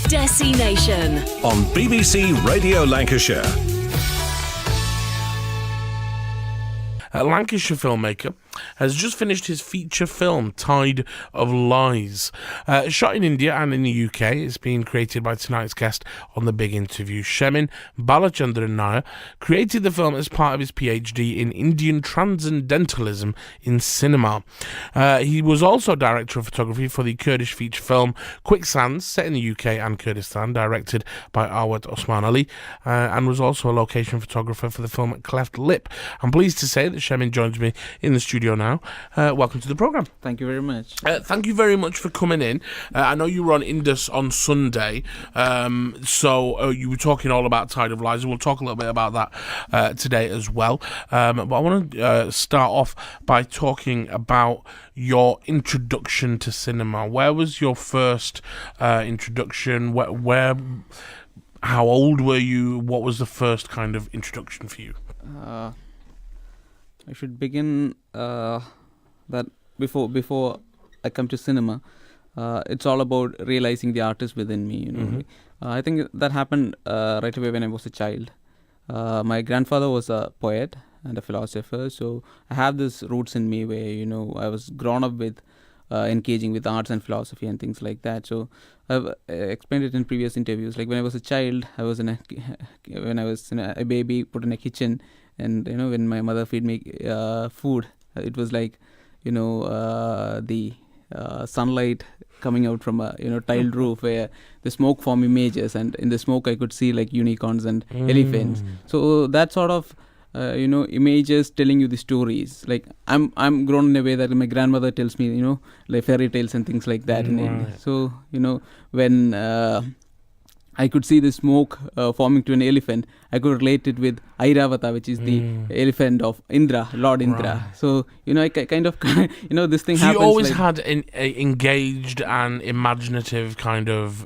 Desi Nation on BBC Radio Lancashire. A Lancashire filmmaker has just finished his feature film, Tide of Lies. Shot in India and in the UK, it's been created by tonight's guest on The Big Interview. Shemin, Balachandran Nair, created the film as part of his PhD in Indian Transcendentalism in cinema. He was also director of photography for the Kurdish feature film Quicksand, set in the UK and Kurdistan, directed by Awad Osman Ali, and was also a location photographer for the film Cleft Lip. I'm pleased to say that Shemin joins me in the studio now. Welcome to the programme. Thank you very much. Thank you very much for coming in. I know you were on Indus on Sunday, so you were talking all about Tide of Lies, and we'll talk a little bit about that today as well. But I want to start off by talking about your introduction to cinema. Where was your first introduction? Where? How old were you? What was the first kind of introduction for you? I should begin that before I come to cinema. It's all about realizing the artist within me. You know, Mm-hmm. I think that happened right away when I was a child. My grandfather was a poet and a philosopher, so I have this roots in me where I was grown up with engaging with arts and philosophy and things like that. So I've explained it in previous interviews. Like when I was a child, I was a baby, put in a kitchen. And when my mother feed me food, it was like the sunlight coming out from a tiled roof where the smoke form images, and in the smoke I could see like unicorns and elephants. So that sort of images telling you the stories. Like I'm grown in a way that my grandmother tells me like fairy tales and things like that. Right. So when I could see the smoke forming to an elephant, I could relate it with Airavata, which is the elephant of Indra, Lord Indra. Right. So, I kind of, this thing So happens. you always like, had an engaged and imaginative kind of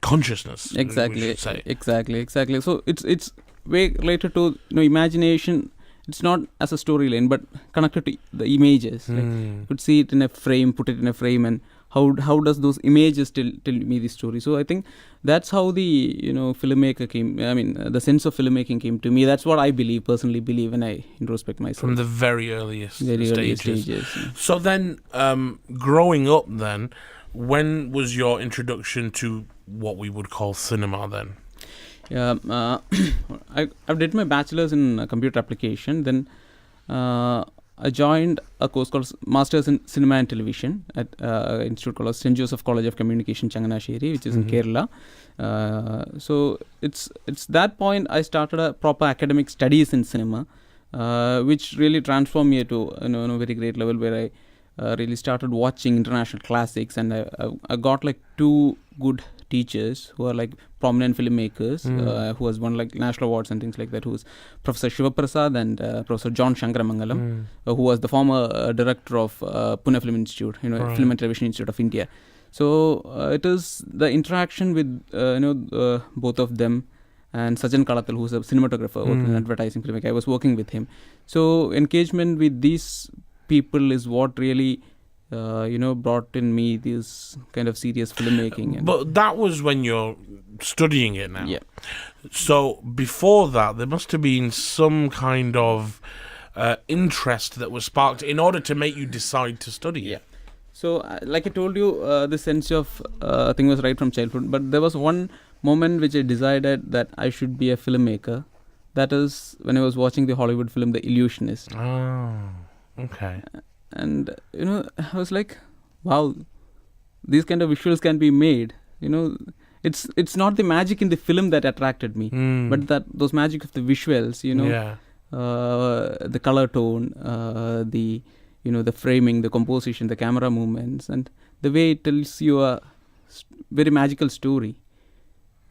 consciousness. Exactly. We should say. Exactly. So it's way related to imagination. It's not as a storyline, but connected to the images. Like, you could see it in a frame, put it in a frame, and how does those images tell me the story. So I think that's how the filmmaker came. I mean, the sense of filmmaking came to me. That's what I personally believe, when I introspect myself. From the very earliest earliest stages. Yeah. So then, growing up then, when was your introduction to what we would call cinema then? Yeah, I did my bachelor's in computer application. Then I joined a course called Masters in Cinema and Television at an institute called St. Joseph College of Communication, Changanasheri, which is in Kerala. So it's that point I started a proper academic studies in cinema, which really transformed me to a very great level, where I really started watching international classics, and I got like two good teachers who are like prominent filmmakers, who has won like national awards and things like that, who is Professor Shiva Prasad and Professor John Shankaramangalam, who was the former director of Pune Film Institute, Right. Film and Television Institute of India. So it is the interaction with both of them, and Sajan Kalathal, who's a cinematographer working in advertising filmmaker. I was working with him. So engagement with these people is what really brought in me this kind of serious filmmaking. But that was when you're studying it now. Yeah. So before that, there must have been some kind of interest that was sparked in order to make you decide to study it. So like I told you, the sense of thing was right from childhood. But there was one moment which I decided that I should be a filmmaker. That is when I was watching the Hollywood film The Illusionist. Oh, okay. And I was like, wow, these kind of visuals can be made. It's not the magic in the film that attracted me, but those magic of the visuals. The color tone, the framing, the composition, the camera movements, and the way it tells you a very magical story.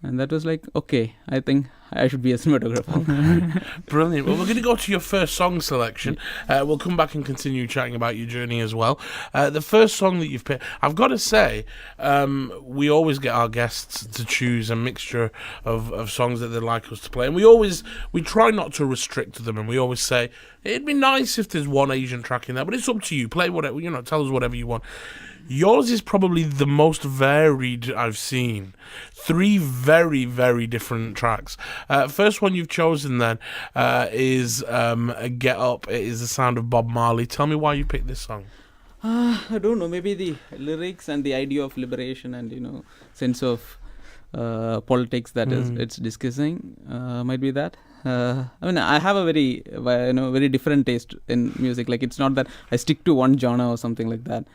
And that was like, okay, I think I should be a cinematographer. Brilliant. Well, we're going to go to your first song selection. We'll come back and continue chatting about your journey as well. The first song that you've picked, I've got to say, we always get our guests to choose a mixture of songs that they'd like us to play. And we try not to restrict them, and we always say, it'd be nice if there's one Asian track in there, but it's up to you. Play whatever, tell us whatever you want. Yours is probably the most varied I've seen. 3 very, very different tracks. First one you've chosen then is Get Up. It is the sound of Bob Marley. Tell me why you picked this song. I don't know. Maybe the lyrics and the idea of liberation and, sense of politics that it's discussing might be that. I have a very, very different taste in music. Like, it's not that I stick to one genre or something like that.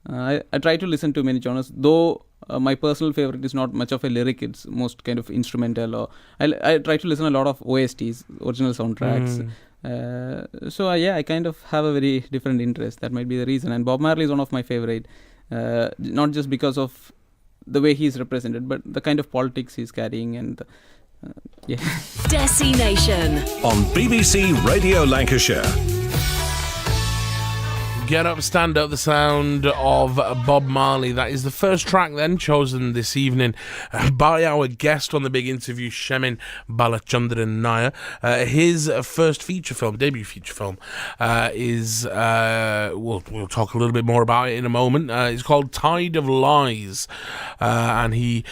I try to listen to many genres, though my personal favorite is not much of a lyric, it's most kind of instrumental, or I try to listen a lot of OSTs, original soundtracks. I kind of have a very different interest. That might be the reason. And Bob Marley is one of my favorite, not just because of the way he's represented, but the kind of politics he's carrying and Desi Nation on BBC Radio Lancashire. Get Up, Stand Up, the sound of Bob Marley. That is the first track then chosen this evening by our guest on the big interview, Shemin Balachandran Nair. His first debut feature film, is, we'll talk a little bit more about it in a moment. It's called Tide of Lies, and he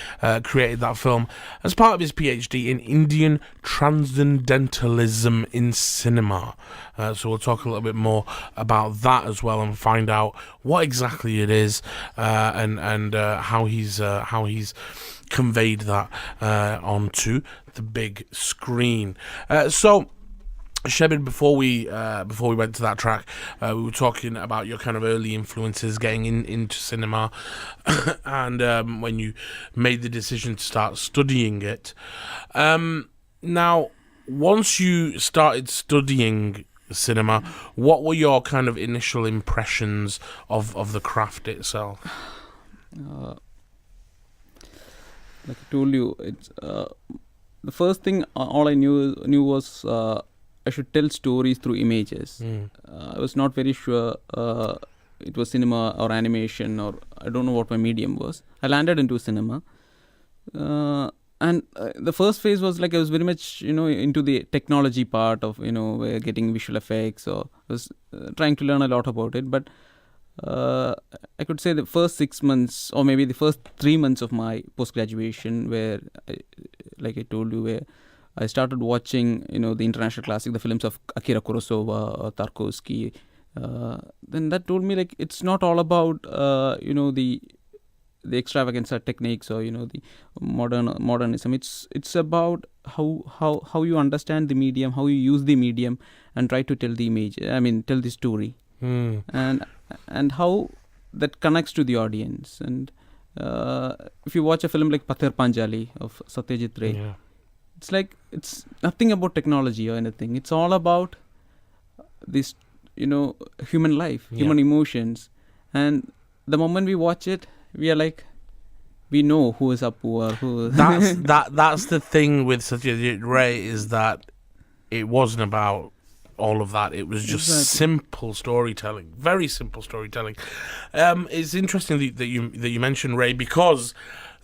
created that film as part of his PhD in Indian Transcendentalism in Cinema. So we'll talk a little bit more about that as well and find out what exactly it is and how he's conveyed that onto the big screen. So, Shemin, before we went to that track, we were talking about your kind of early influences getting into cinema, and when you made the decision to start studying it. Now, once you started studying cinema, what were your kind of initial impressions of the craft itself? Like I told you, it's the first thing all I knew was I should tell stories through images. I was not very sure it was cinema or animation, or I don't know what my medium was. I landed into cinema. And the first phase was like I was very much, into the technology part of, getting visual effects, or I was trying to learn a lot about it. But I could say the first 6 months, or maybe the first 3 months of my post-graduation, where, like I told you, where I started watching, the international classic, the films of Akira Kurosawa or Tarkovsky. Then that told me, like, it's not all about, the extravaganza techniques or the modernism. It's about how you understand the medium, how you use the medium, and try to tell the image. Tell the story, and how that connects to the audience. And if you watch a film like Pathar Panjali of Satyajit Ray, it's like it's nothing about technology or anything. It's all about this, human life, human emotions, and the moment we watch it, we are like, we know who is Apu or who. That's the thing with Satyajit Ray, is that it wasn't about all of that. It was just simple storytelling, very simple storytelling. It's interesting that you mentioned Ray, because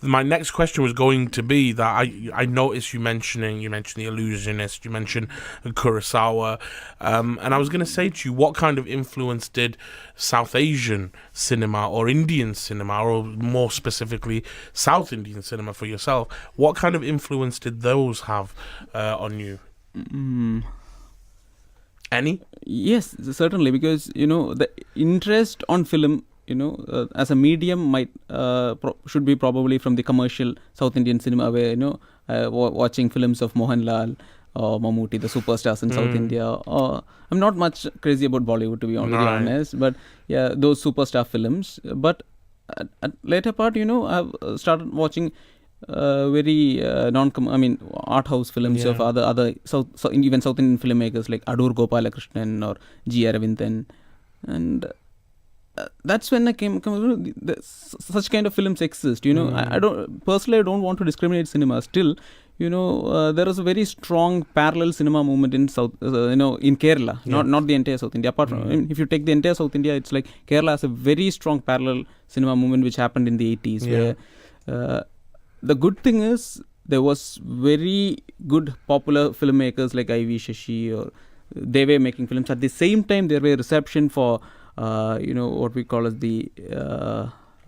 my next question was going to be that I noticed you mentioned The Illusionist, you mentioned Kurosawa, and I was going to say to you, what kind of influence did South Asian cinema or Indian cinema, or more specifically South Indian cinema for yourself, what kind of influence did those have on you? Any? Yes, certainly, because the interest on film, as a medium might should be probably from the commercial South Indian cinema, where watching films of Mohanlal or Mammootty, the superstars in South India. I'm not much crazy about Bollywood, to be honest, but yeah, those superstar films. But at later part, I've started watching very art house films of other even South Indian filmmakers like Adur Gopalakrishnan or G. Aravindan, and that's when I came such kind of films exist. I don't want to discriminate cinema. Still, there is a very strong parallel cinema movement in South, in Kerala, not the entire South India. Apart from, if you take the entire South India, it's like Kerala has a very strong parallel cinema movement which happened in the 80s. Where the good thing is there was very good popular filmmakers like I.V. Shashi, or they were making films. At the same time, there were reception for what we call as the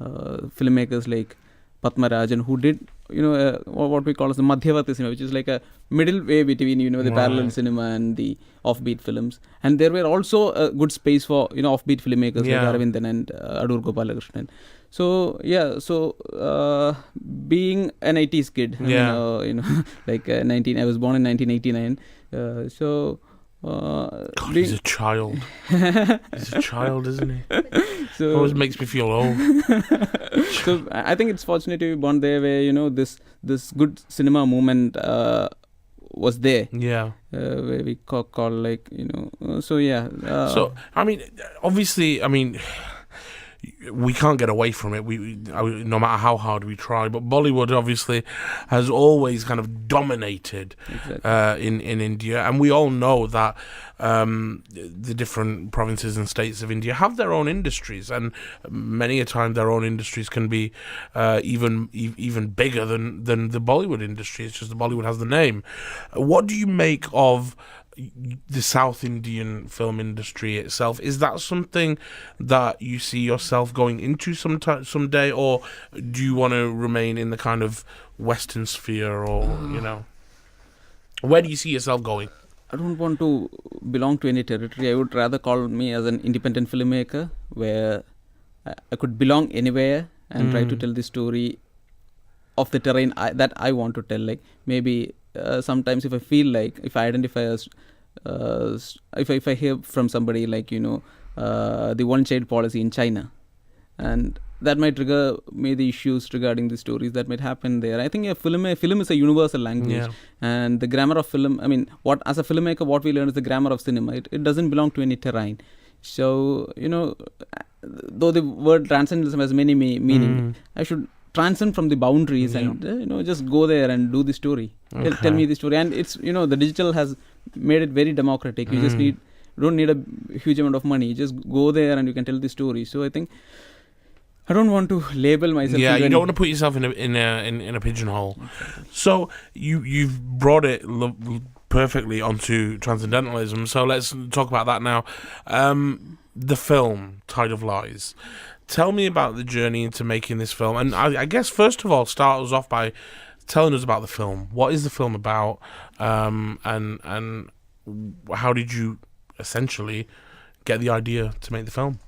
filmmakers like Padmarajan, who did what we call as the Madhyavati cinema, which is like a middle way between the parallel cinema and the offbeat films. And there were also a good space for offbeat filmmakers like Aravindan and Adur Gopalakrishnan. So being an 80s kid, like I was born in 1989. God, he's a child. He's a child, isn't he? So, always makes me feel old. So I think it's fortunate to be born there, where this good cinema movement was there. Yeah. Where we call like So yeah. So I mean, obviously, we can't get away from it. We no matter how hard we try. But Bollywood obviously has always kind of dominated in India, and we all know that the different provinces and states of India have their own industries, and many a time their own industries can be even bigger than the Bollywood industry. It's just the Bollywood has the name. What do you make of the South Indian film industry itself? Is that something that you see yourself going into someday, or do you want to remain in the kind of Western sphere, or where do you see yourself going? I don't want to belong to any territory. I would rather call me as an independent filmmaker, where I could belong anywhere and try to tell the story of the terrain that I want to tell. Like maybe sometimes if I feel like, if I identify as if I hear from somebody like the one child policy in China, and that might trigger me the issues regarding the stories that might happen there. I think a film is a universal language, and the grammar of film, as a filmmaker, what we learn is the grammar of cinema. It doesn't belong to any terrain. So though the word transcendentalism has many meaning, I should transcend from the boundaries and just go there and do the story. Tell me the story. And it's the digital has made it very democratic. You just don't need a huge amount of money. You just go there and you can tell the story. So I think I don't want to label myself. Yeah, you don't want to put yourself in a pigeonhole. So you've brought it perfectly onto transcendentalism. So let's talk about that now. The film Tide of Lies. Tell me about the journey into making this film, and I guess first of all, start us off by telling us about the film. What is the film about, and how did you essentially get the idea to make the film?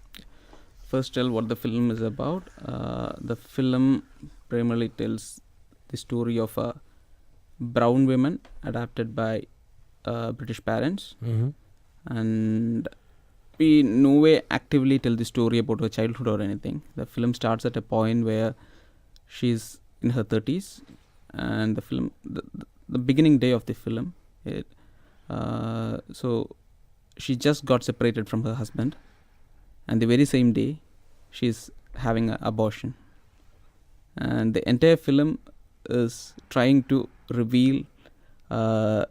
First, tell what the film is about. The film primarily tells the story of a brown woman adopted by British parents, and we in no way actively tell the story about her childhood or anything. The film starts at a point where she's in her 30s, and the beginning day of the film, so she just got separated from her husband, and the very same day she's having an abortion, and the entire film is trying to reveal the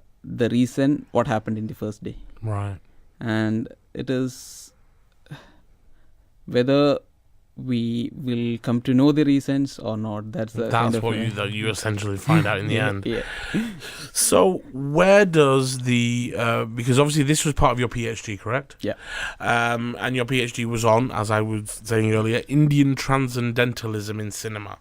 reason what happened in the first day. Right. And it is whether we will come to know the reasons or not. That's what you essentially find out in the end. Yeah. So where does because obviously this was part of your PhD, correct? Yeah. And your PhD was on, as I was saying earlier, Indian transcendentalism in cinema.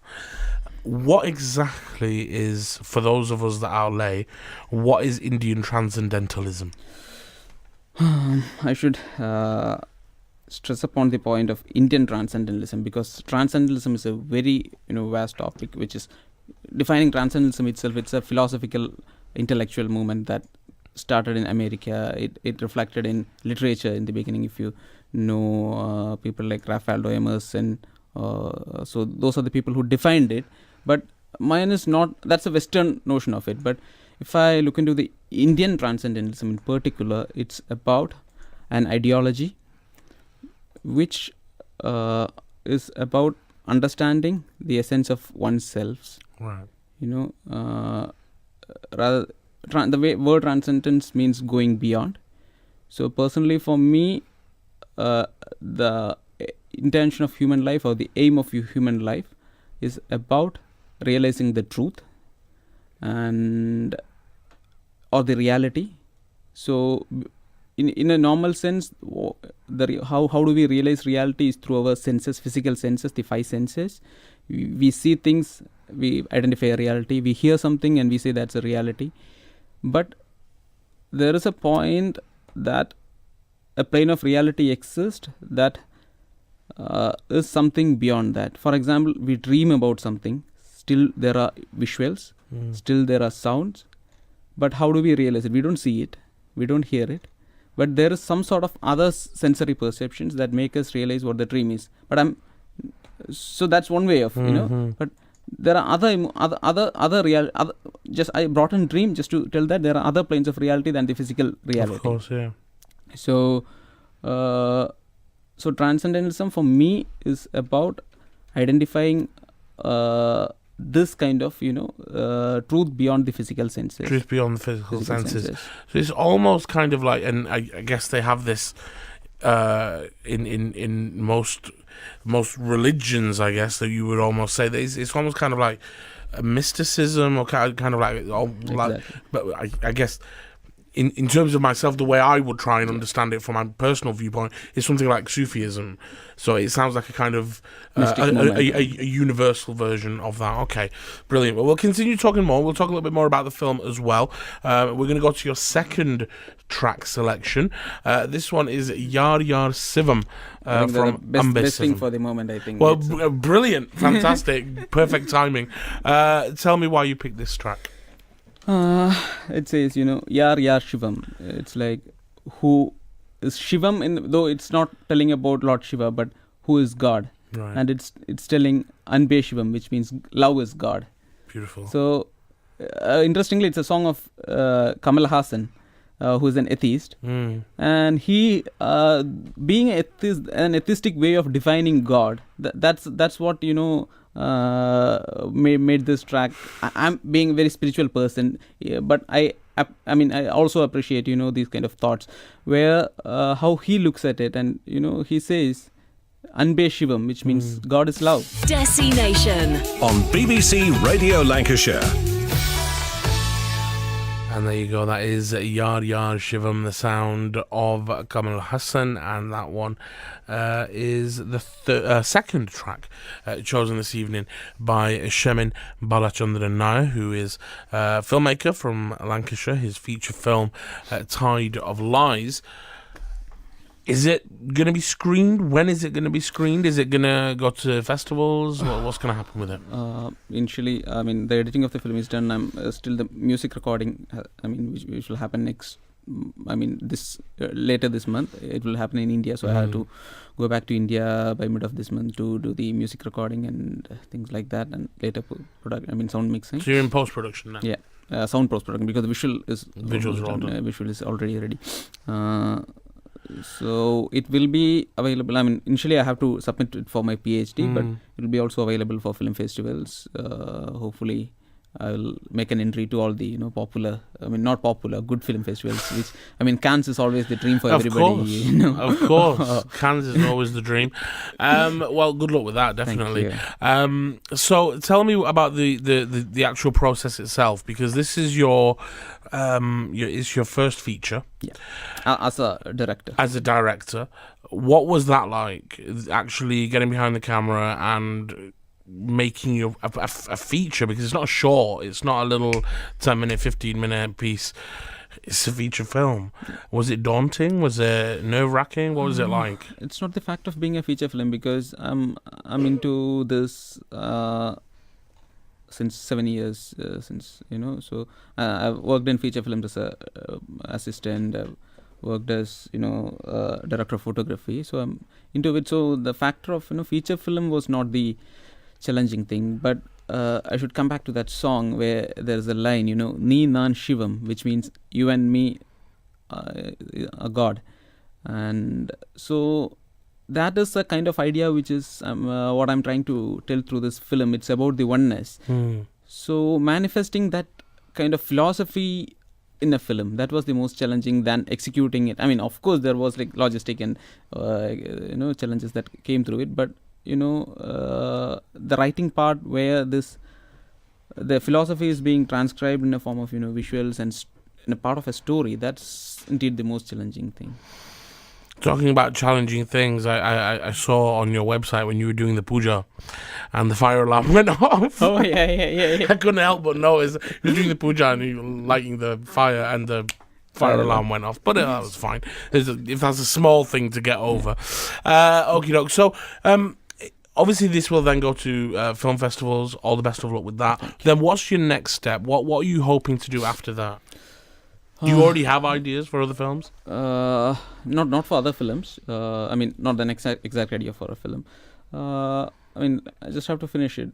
What exactly is, for those of us that are lay, what is Indian transcendentalism? I should stress upon the point of Indian transcendentalism, because transcendentalism is a very vast topic, which is defining transcendentalism itself. It's a philosophical, intellectual movement that started in America. It reflected in literature in the beginning. If you know people like Raphael Emerson, so those are the people who defined it. But mine is not. That's a Western notion of it. But if I look into the Indian transcendentalism in particular, it's about an ideology which is about understanding the essence of oneself. Right. the word transcendence means going beyond. So personally for me, the intention of human life, or the aim of human life, is about realizing the truth and or the reality. So in a normal sense, how do we realize reality is through our senses, physical senses, the five senses. We see things, we identify a reality. We hear something and we say that's a reality. But there is a point that a plane of reality exists that is something beyond that. For example, we dream about something. Still there are visuals, still there are sounds. But how do we realize it? We don't see it, we don't hear it. But there is some sort of other sensory perceptions that make us realize what the dream is. So that's one way of, but there are other real. Just I brought in dream just to tell that there are other planes of reality than the physical reality. Of course, yeah. So, transcendentalism for me is about identifying this kind of truth beyond the physical senses. Truth beyond the physical senses. So it's almost kind of like, and I guess they have this in most religions, I guess, that you would almost say that it's almost kind of like a mysticism, or kind of like, Exactly. but I guess in terms of myself, the way I would try and understand it from my personal viewpoint is something like Sufism. So it sounds like a kind of a universal version of that. Okay, brilliant. Well, we'll continue talking more. We'll talk a little bit more about the film as well. We're going to go to your second track selection. This one is Yar Yar Shivam from best thing for the moment, I think. Well, brilliant, fantastic, perfect timing. Tell me why you picked this track. It says, Yar Yar Shivam. It's like, who is Shivam, though it's not telling about Lord Shiva, but who is God. Right. And it's telling Anbe Shivam, which means love is God. Beautiful. So, interestingly, it's a song of Kamal Hassan, who is an atheist. And he, being an atheistic way of defining God, that's what, made this track. I'm being a very spiritual person, but I also appreciate these kind of thoughts where how he looks at it, and he says Anbe Shivam, which means God is love. Desi Nation on BBC Radio Lancashire. And there you go, that is Yar Yar Shivam, the sound of Kamal Hassan, and that one is the second track chosen this evening by Shemin Balachandran Nair, who is a filmmaker from Lancashire. His feature film, Tide of Lies. Is it going to be screened? When is it going to be screened? Is it going to go to festivals? What's going to happen with it? Initially, the editing of the film is done. I'm still the music recording. Which will happen later this month. It will happen in India. So I have to go back to India by mid of this month to do the music recording and things like that, and later sound mixing. So you're in post production now. Yeah, sound post production, because the visuals are all done. Visual is already ready. So it will be available. Initially I have to submit it for my PhD, but it will be also available for film festivals. Hopefully I will make an entry to all the popular, not popular, good film festivals, which Cannes is always the dream for everybody. Of course, Cannes is always the dream. Well, good luck with that, definitely. So tell me about the actual process itself, because this is it's your first feature. Yeah, as a director. What was that like, actually getting behind the camera and making a feature? Because it's not short, it's not a little 10-minute, 15-minute piece, it's a feature film. Was it daunting? Was it nerve-wracking? What was it like? It's not the fact of being a feature film, because I'm into this since 7 years, so I've worked in feature films as a assistant. I've worked as director of photography, so I'm into it. So the factor of feature film was not the challenging thing, but I should come back to that song where there's a line, Ni Nan Shivam, which means you and me are God. And so that is a kind of idea which is what I'm trying to tell through this film. It's about the oneness. So manifesting that kind of philosophy in a film. That was the most challenging than executing it. I mean, of course, there was like logistic and challenges that came through it, but the writing part where the philosophy is being transcribed in a form of visuals and in a part of a story. That's indeed the most challenging thing. Talking about challenging things, I saw on your website when you were doing the puja and the fire alarm went off. Oh, yeah. I couldn't help but notice you were doing the puja and you were lighting the fire and the fire alarm went off. But that was fine. If that's a small thing to get over. Okie doke. So, obviously, this will then go to film festivals. All the best of luck with that. Then what's your next step? What are you hoping to do after that? Do you already have ideas for other films? Not for other films. I mean, not an exact idea for a film. I mean, I just have to finish it.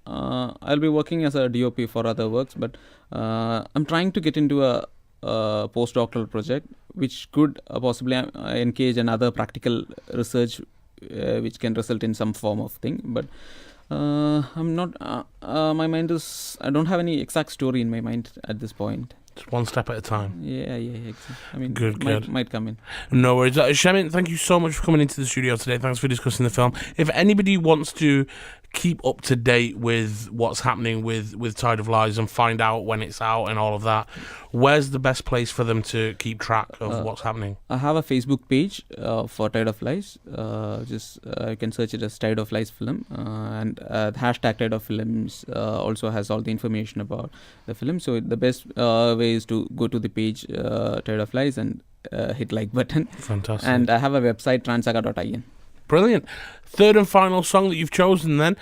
I'll be working as a DOP for other works, but I'm trying to get into a postdoctoral project, which could possibly engage another practical research, which can result in some form of thing. But I'm not. My mind is. I don't have any exact story in my mind at this point. Just one step at a time. Yeah, exactly. I mean, good. Might come in. No worries. Shemin, thank you so much for coming into the studio today. Thanks for discussing the film. If anybody wants to keep up to date with what's happening with Tide of Lies and find out when it's out and all of that, where's the best place for them to keep track of what's happening? I have a Facebook page for Tide of Lies. You can search it as Tide of Lies film, and the hashtag Tide of Films also has all the information about the film. So the best way is to go to the page Tide of Lies and hit like button. Fantastic. And I have a website, transaga.in. Brilliant. Third and final song that you've chosen then.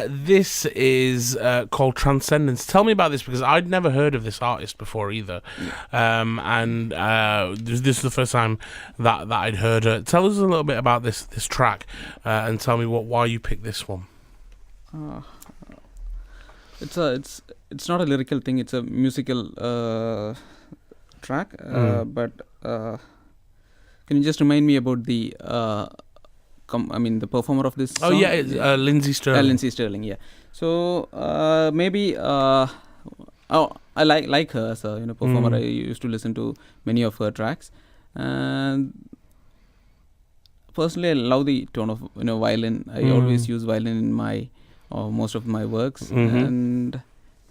This is called Transcendence. Tell me about this, because I'd never heard of this artist before either. This is the first time that I'd heard her. Tell us a little bit about this track and tell me why you picked this one. It's not a lyrical thing, it's a musical track. But can you just remind me about the the performer of this song? Oh yeah, it's Lindsay Sterling. Lindsay Sterling, yeah. So maybe I like her as a performer. I used to listen to many of her tracks, and personally I love the tone of violin. I always use violin in my most of my works, and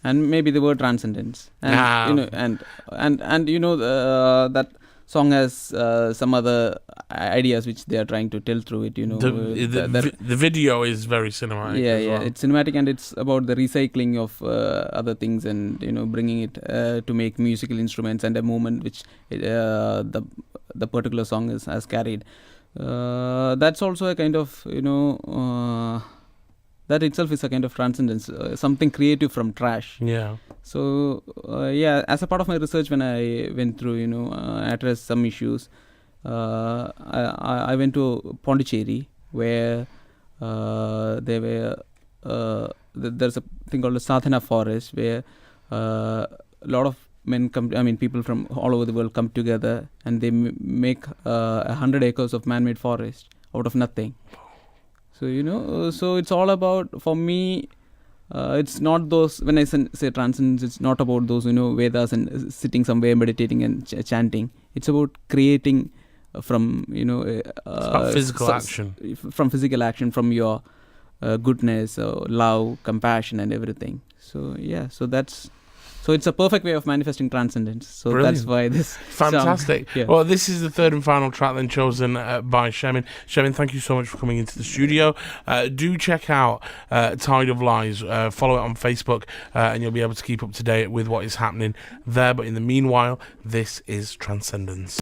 maybe the word transcendence, and that song has some other ideas which they are trying to tell through it. The video is very cinematic. Yeah, it's cinematic, and it's about the recycling of other things, and bringing it to make musical instruments and a movement which the particular song has carried. That's also a kind of that itself is a kind of transcendence, something creative from trash. Yeah. So as a part of my research, when I went through addressed some issues, I went to Pondicherry, where there were there's a thing called the Sadhana forest, where a lot of people from all over the world come together, and they make 100 acres of man-made forest out of nothing. So so it's all about, for me, it's not those, when I say transcendence, it's not about those Vedas and sitting somewhere meditating and chanting. It's about creating from it's about physical action. From physical action, from your goodness, love, compassion, and everything. So so it's a perfect way of manifesting transcendence. So Brilliant. That's why this fantastic. Song, yeah. Well, this is the third and final track then chosen by Shemin. Shemin, thank you so much for coming into the studio. Do check out Tide of Lies. Follow it on Facebook, and you'll be able to keep up to date with what is happening there. But in the meanwhile, this is Transcendence.